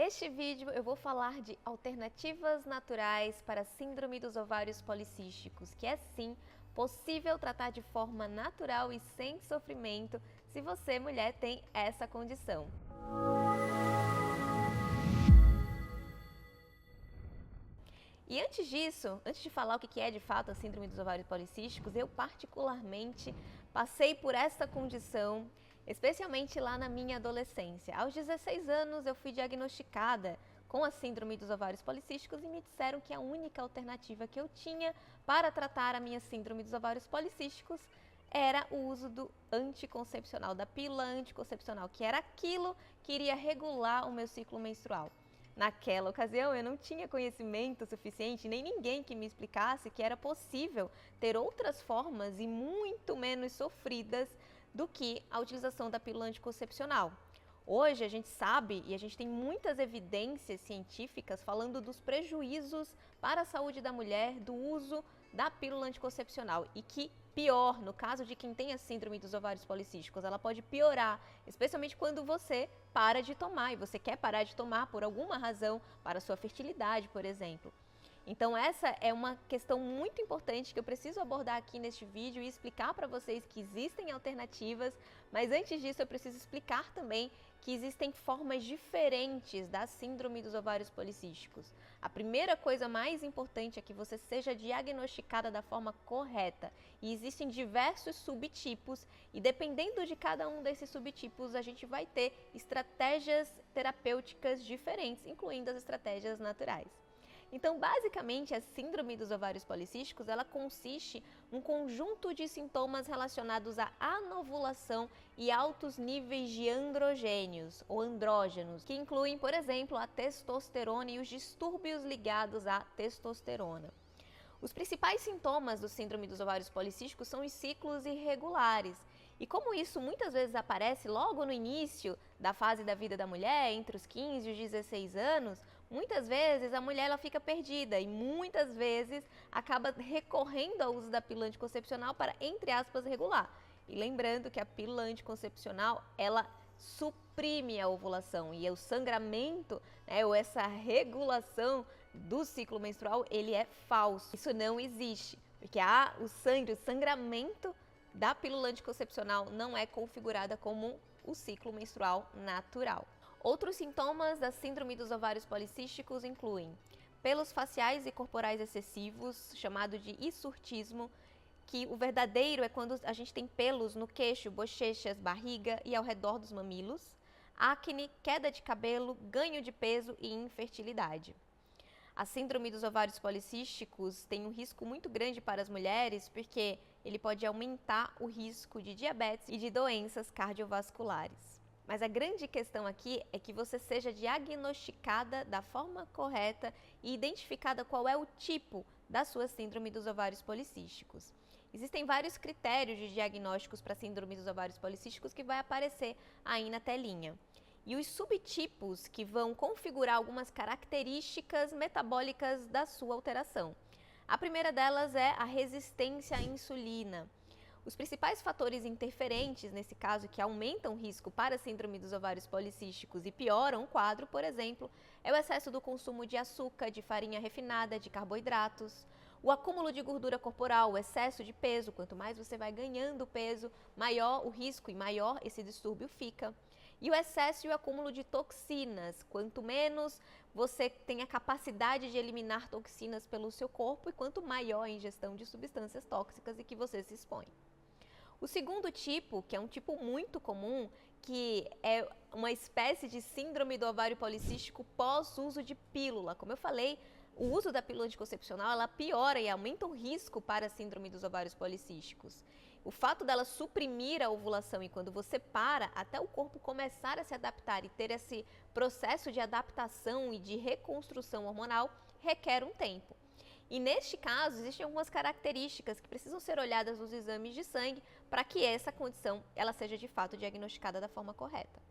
Neste vídeo eu vou falar de alternativas naturais para a síndrome dos ovários policísticos, que é sim possível tratar de forma natural e sem sofrimento se você, mulher, tem essa condição. E antes disso, antes de falar o que é de fato a síndrome dos ovários policísticos, eu particularmente passei por essa condição, especialmente lá na minha adolescência. Aos 16 anos eu fui diagnosticada com a síndrome dos ovários policísticos e me disseram que a única alternativa que eu tinha para tratar a minha síndrome dos ovários policísticos era o uso do anticoncepcional, da pílula anticoncepcional, que era aquilo que iria regular o meu ciclo menstrual. Naquela ocasião, eu não tinha conhecimento suficiente, nem ninguém que me explicasse que era possível ter outras formas e muito menos sofridas do que a utilização da pílula anticoncepcional. Hoje a gente sabe e a gente tem muitas evidências científicas falando dos prejuízos para a saúde da mulher do uso da pílula anticoncepcional e que pior, no caso de quem tem a síndrome dos ovários policísticos, ela pode piorar, especialmente quando você para de tomar e você quer parar de tomar por alguma razão para a sua fertilidade, por exemplo. Então essa é uma questão muito importante que eu preciso abordar aqui neste vídeo e explicar para vocês que existem alternativas, mas antes disso eu preciso explicar também que existem formas diferentes da síndrome dos ovários policísticos. A primeira coisa mais importante é que você seja diagnosticada da forma correta e existem diversos subtipos e dependendo de cada um desses subtipos a gente vai ter estratégias terapêuticas diferentes, incluindo as estratégias naturais. Então, basicamente, a síndrome dos ovários policísticos, ela consiste em um conjunto de sintomas relacionados à anovulação e altos níveis de androgênios ou andrógenos, que incluem, por exemplo, a testosterona e os distúrbios ligados à testosterona. Os principais sintomas do síndrome dos ovários policísticos são os ciclos irregulares. E como isso muitas vezes aparece logo no início da fase da vida da mulher, entre os 15 e os 16 anos, muitas vezes a mulher ela fica perdida e muitas vezes acaba recorrendo ao uso da pílula anticoncepcional para, entre aspas, regular. E lembrando que a pílula anticoncepcional, ela suprime a ovulação e o sangramento, ou essa regulação do ciclo menstrual, ele é falso. Isso não existe, porque o sangramento da pílula anticoncepcional não é configurada como o ciclo menstrual natural. Outros sintomas da síndrome dos ovários policísticos incluem pelos faciais e corporais excessivos, chamado de hirsutismo, que o verdadeiro é quando a gente tem pelos no queixo, bochechas, barriga e ao redor dos mamilos, acne, queda de cabelo, ganho de peso e infertilidade. A síndrome dos ovários policísticos tem um risco muito grande para as mulheres porque ele pode aumentar o risco de diabetes e de doenças cardiovasculares. Mas a grande questão aqui é que você seja diagnosticada da forma correta e identificada qual é o tipo da sua síndrome dos ovários policísticos. Existem vários critérios de diagnósticos para a síndrome dos ovários policísticos que vai aparecer aí na telinha. E os subtipos que vão configurar algumas características metabólicas da sua alteração. A primeira delas é a resistência à insulina. Os principais fatores interferentes, nesse caso, que aumentam o risco para a síndrome dos ovários policísticos e pioram o quadro, por exemplo, é o excesso do consumo de açúcar, de farinha refinada, de carboidratos, o acúmulo de gordura corporal, o excesso de peso. Quanto mais você vai ganhando peso, maior o risco e maior esse distúrbio fica. E o excesso e o acúmulo de toxinas, quanto menos você tem a capacidade de eliminar toxinas pelo seu corpo e quanto maior a ingestão de substâncias tóxicas e que você se expõe. O segundo tipo, que é um tipo muito comum, que é uma espécie de síndrome do ovário policístico pós-uso de pílula. Como eu falei, o uso da pílula anticoncepcional ela piora e aumenta o risco para a síndrome dos ovários policísticos. O fato dela suprimir a ovulação e quando você para, até o corpo começar a se adaptar e ter esse processo de adaptação e de reconstrução hormonal, requer um tempo. E neste caso, existem algumas características que precisam ser olhadas nos exames de sangue para que essa condição ela seja de fato diagnosticada da forma correta.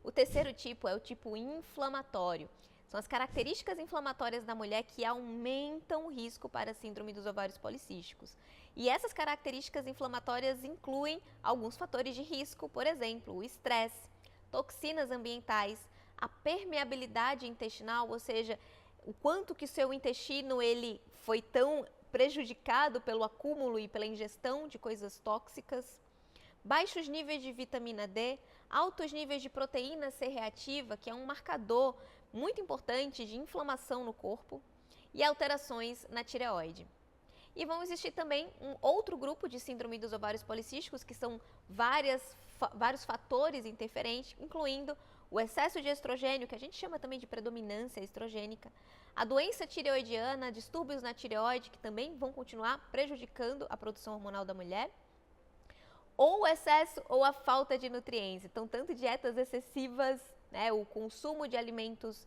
O terceiro tipo é o tipo inflamatório. São as características inflamatórias da mulher que aumentam o risco para a síndrome dos ovários policísticos. E essas características inflamatórias incluem alguns fatores de risco, por exemplo, o estresse, toxinas ambientais, a permeabilidade intestinal, ou seja, o quanto que seu intestino ele foi tão prejudicado pelo acúmulo e pela ingestão de coisas tóxicas, baixos níveis de vitamina D, altos níveis de proteína C reativa, que é um marcador muito importante de inflamação no corpo, e alterações na tireoide. E vão existir também um outro grupo de síndrome dos ovários policísticos, que são vários fatores interferentes, incluindo o excesso de estrogênio, que a gente chama também de predominância estrogênica, a doença tireoidiana, distúrbios na tireoide, que também vão continuar prejudicando a produção hormonal da mulher, ou o excesso ou a falta de nutrientes. Então, tanto dietas excessivas, né, o consumo de alimentos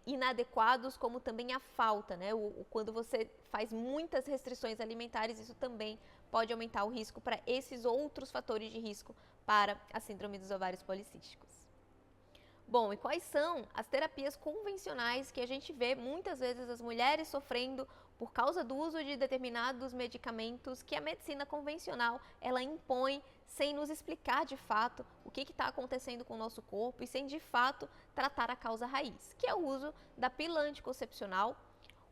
inadequados, como também a falta, né, quando você faz muitas restrições alimentares, isso também pode aumentar o risco para esses outros fatores de risco para a síndrome dos ovários policísticos. Bom, e quais são as terapias convencionais que a gente vê muitas vezes as mulheres sofrendo por causa do uso de determinados medicamentos que a medicina convencional ela impõe sem nos explicar de fato o que está acontecendo com o nosso corpo e sem de fato tratar a causa raiz, que é o uso da pílula anticoncepcional.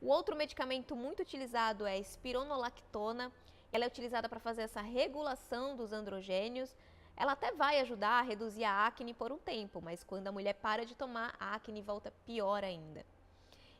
O outro medicamento muito utilizado é a espironolactona. Ela é utilizada para fazer essa regulação dos androgênios. Ela até vai ajudar a reduzir a acne por um tempo, mas quando a mulher para de tomar, a acne volta pior ainda.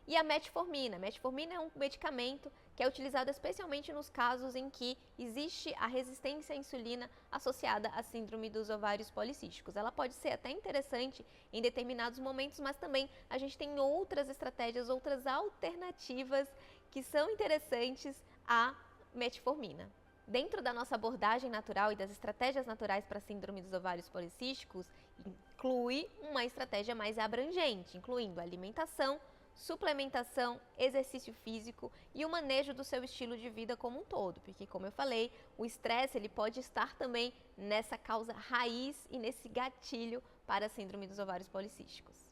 E a metformina. A metformina é um medicamento que é utilizado especialmente nos casos em que existe a resistência à insulina associada à síndrome dos ovários policísticos. Ela pode ser até interessante em determinados momentos, mas também a gente tem outras estratégias, outras alternativas que são interessantes à metformina. Dentro da nossa abordagem natural e das estratégias naturais para a síndrome dos ovários policísticos, inclui uma estratégia mais abrangente, incluindo alimentação, suplementação, exercício físico e o manejo do seu estilo de vida como um todo, porque como eu falei, o estresse ele pode estar também nessa causa raiz e nesse gatilho para a síndrome dos ovários policísticos.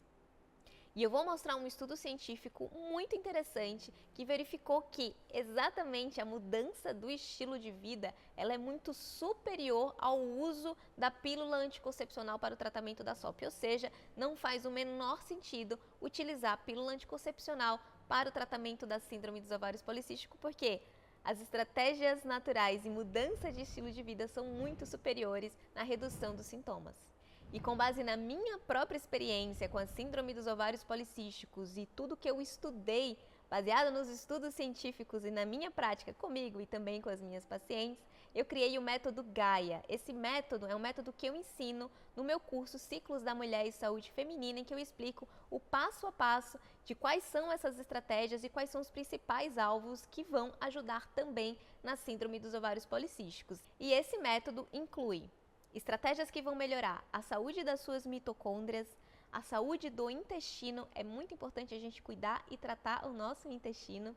E eu vou mostrar um estudo científico muito interessante que verificou que exatamente a mudança do estilo de vida ela é muito superior ao uso da pílula anticoncepcional para o tratamento da SOP, ou seja, não faz o menor sentido utilizar a pílula anticoncepcional para o tratamento da síndrome dos ovários policísticos, porque as estratégias naturais e mudança de estilo de vida são muito superiores na redução dos sintomas. E com base na minha própria experiência com a síndrome dos ovários policísticos e tudo que eu estudei, baseado nos estudos científicos e na minha prática comigo e também com as minhas pacientes, eu criei o método Gaia. Esse método é um método que eu ensino no meu curso Ciclos da Mulher e Saúde Feminina, em que eu explico o passo a passo de quais são essas estratégias e quais são os principais alvos que vão ajudar também na síndrome dos ovários policísticos. E esse método inclui estratégias que vão melhorar a saúde das suas mitocôndrias, a saúde do intestino. É muito importante a gente cuidar e tratar o nosso intestino.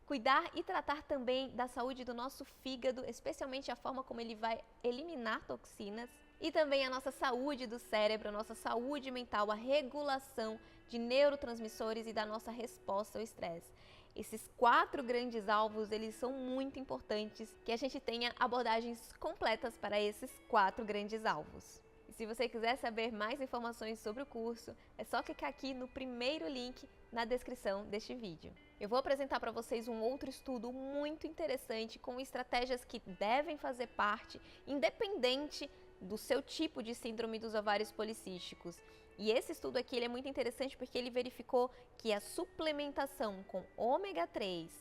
Cuidar e tratar também da saúde do nosso fígado, especialmente a forma como ele vai eliminar toxinas. E também a nossa saúde do cérebro, a nossa saúde mental, a regulação de neurotransmissores e da nossa resposta ao estresse. Esses 4 grandes alvos, eles são muito importantes que a gente tenha abordagens completas para esses 4 grandes alvos. E se você quiser saber mais informações sobre o curso, é só clicar aqui no primeiro link na descrição deste vídeo. Eu vou apresentar para vocês um outro estudo muito interessante com estratégias que devem fazer parte, independente do seu tipo de síndrome dos ovários policísticos. E esse estudo aqui ele é muito interessante porque ele verificou que a suplementação com ômega 3,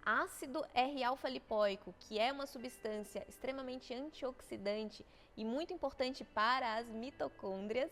ácido R-alfa-lipoico, que é uma substância extremamente antioxidante e muito importante para as mitocôndrias,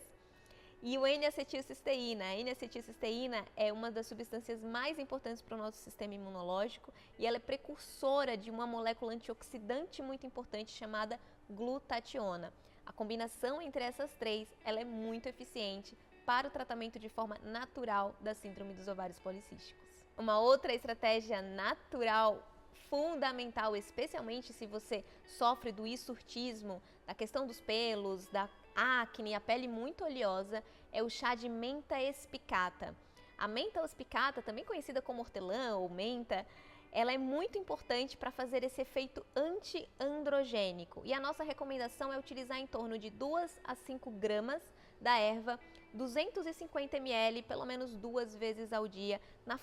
e o N-acetilcisteína. A N-acetilcisteína é uma das substâncias mais importantes para o nosso sistema imunológico e ela é precursora de uma molécula antioxidante muito importante chamada glutationa. A combinação entre essas 3 ela é muito eficiente para o tratamento de forma natural da síndrome dos ovários policísticos. Uma outra estratégia natural fundamental, especialmente se você sofre do hirsutismo, da questão dos pelos, da acne, a pele muito oleosa, é o chá de menta espicata. A menta espicata, também conhecida como hortelã ou menta, ela é muito importante para fazer esse efeito anti-androgênico. E a nossa recomendação é utilizar em torno de 2 a 5 gramas da erva 250 ml pelo menos 2 vezes ao dia nas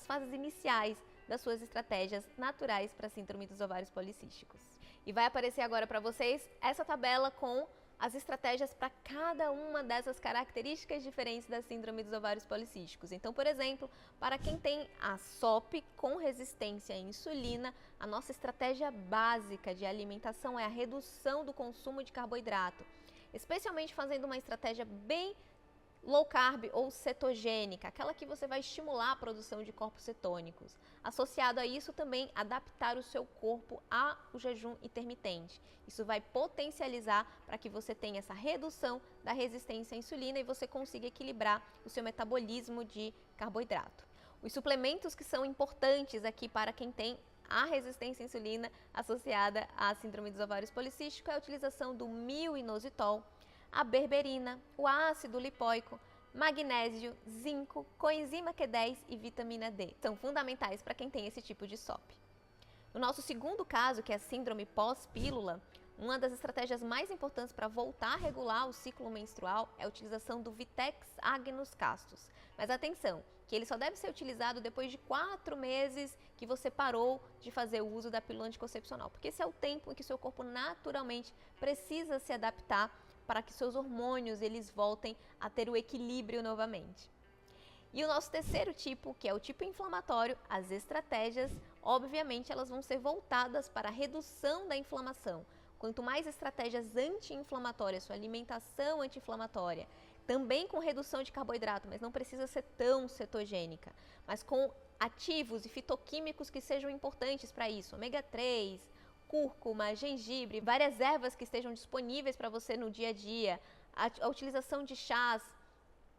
fases iniciais das suas estratégias naturais para a síndrome dos ovários policísticos. E vai aparecer agora para vocês essa tabela com as estratégias para cada uma dessas características diferentes da síndrome dos ovários policísticos. Então, por exemplo, para quem tem a SOP com resistência à insulina, a nossa estratégia básica de alimentação é a redução do consumo de carboidrato, especialmente fazendo uma estratégia bem low carb ou cetogênica, aquela que você vai estimular a produção de corpos cetônicos. Associado a isso também, adaptar o seu corpo ao jejum intermitente. Isso vai potencializar para que você tenha essa redução da resistência à insulina e você consiga equilibrar o seu metabolismo de carboidrato. Os suplementos que são importantes aqui para quem tem a resistência à insulina associada à síndrome dos ovários policísticos é a utilização do mio-inositol, a berberina, o ácido lipoico, magnésio, zinco, coenzima Q10 e vitamina D. São fundamentais para quem tem esse tipo de SOP. No nosso segundo caso, que é a síndrome pós-pílula, uma das estratégias mais importantes para voltar a regular o ciclo menstrual é a utilização do Vitex Agnus Castus. Mas atenção, que ele só deve ser utilizado depois de 4 meses que você parou de fazer o uso da pílula anticoncepcional, porque esse é o tempo em que seu corpo naturalmente precisa se adaptar para que seus hormônios eles voltem a ter o equilíbrio novamente. E o nosso terceiro tipo, que é o tipo inflamatório, as estratégias, obviamente, elas vão ser voltadas para a redução da inflamação. Quanto mais estratégias anti-inflamatórias, sua alimentação anti-inflamatória, também com redução de carboidrato, mas não precisa ser tão cetogênica, mas com ativos e fitoquímicos que sejam importantes para isso, ômega 3, cúrcuma, gengibre, várias ervas que estejam disponíveis para você no dia a dia, a utilização de chás,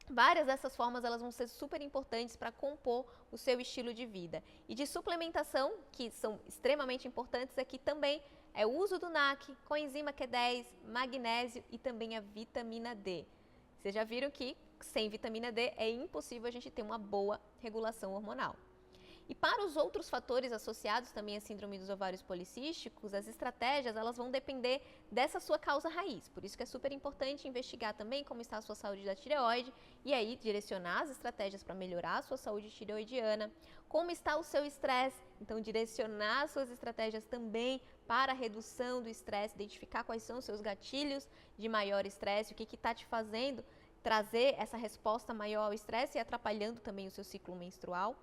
várias dessas formas elas vão ser super importantes para compor o seu estilo de vida. E de suplementação, que são extremamente importantes aqui também, é o uso do NAC, coenzima Q10, magnésio e também a vitamina D. Vocês já viram que sem vitamina D é impossível a gente ter uma boa regulação hormonal. E para os outros fatores associados também à síndrome dos ovários policísticos, as estratégias elas vão depender dessa sua causa raiz. Por isso que é super importante investigar também como está a sua saúde da tireoide e aí direcionar as estratégias para melhorar a sua saúde tireoidiana. Como está o seu estresse, então direcionar as suas estratégias também para a redução do estresse, identificar quais são os seus gatilhos de maior estresse, o que está te fazendo trazer essa resposta maior ao estresse e atrapalhando também o seu ciclo menstrual.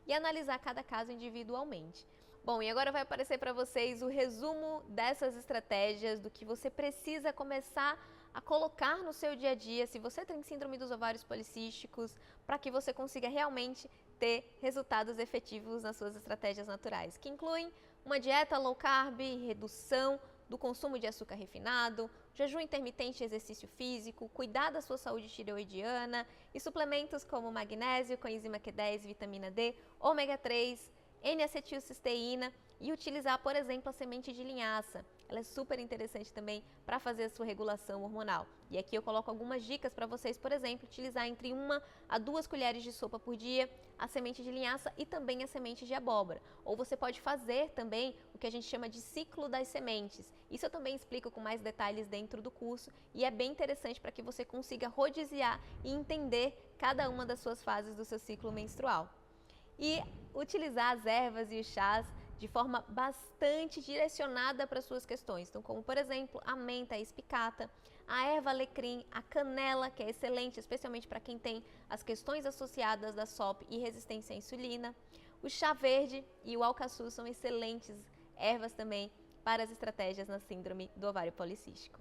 E analisar cada caso individualmente. Bom, e agora vai aparecer para vocês o resumo dessas estratégias, do que você precisa começar a colocar no seu dia a dia, se você tem síndrome dos ovários policísticos, para que você consiga realmente ter resultados efetivos nas suas estratégias naturais, que incluem uma dieta low carb, redução do consumo de açúcar refinado, jejum intermitente e exercício físico, cuidar da sua saúde tireoidiana e suplementos como magnésio, coenzima Q10, vitamina D, ômega 3, N-acetilcisteína e utilizar, por exemplo, a semente de linhaça. Ela é super interessante também para fazer a sua regulação hormonal. E aqui eu coloco algumas dicas para vocês, por exemplo, utilizar entre 1 a 2 colheres de sopa por dia a semente de linhaça e também a semente de abóbora. Ou você pode fazer também o que a gente chama de ciclo das sementes. Isso eu também explico com mais detalhes dentro do curso e é bem interessante para que você consiga rodiziar e entender cada uma das suas fases do seu ciclo menstrual. E utilizar as ervas e os chás de forma bastante direcionada para suas questões. Então, como por exemplo, a menta espicata, a erva alecrim, a canela, que é excelente, especialmente para quem tem as questões associadas da SOP e resistência à insulina. O chá verde e o alcaçuz são excelentes ervas também para as estratégias na síndrome do ovário policístico.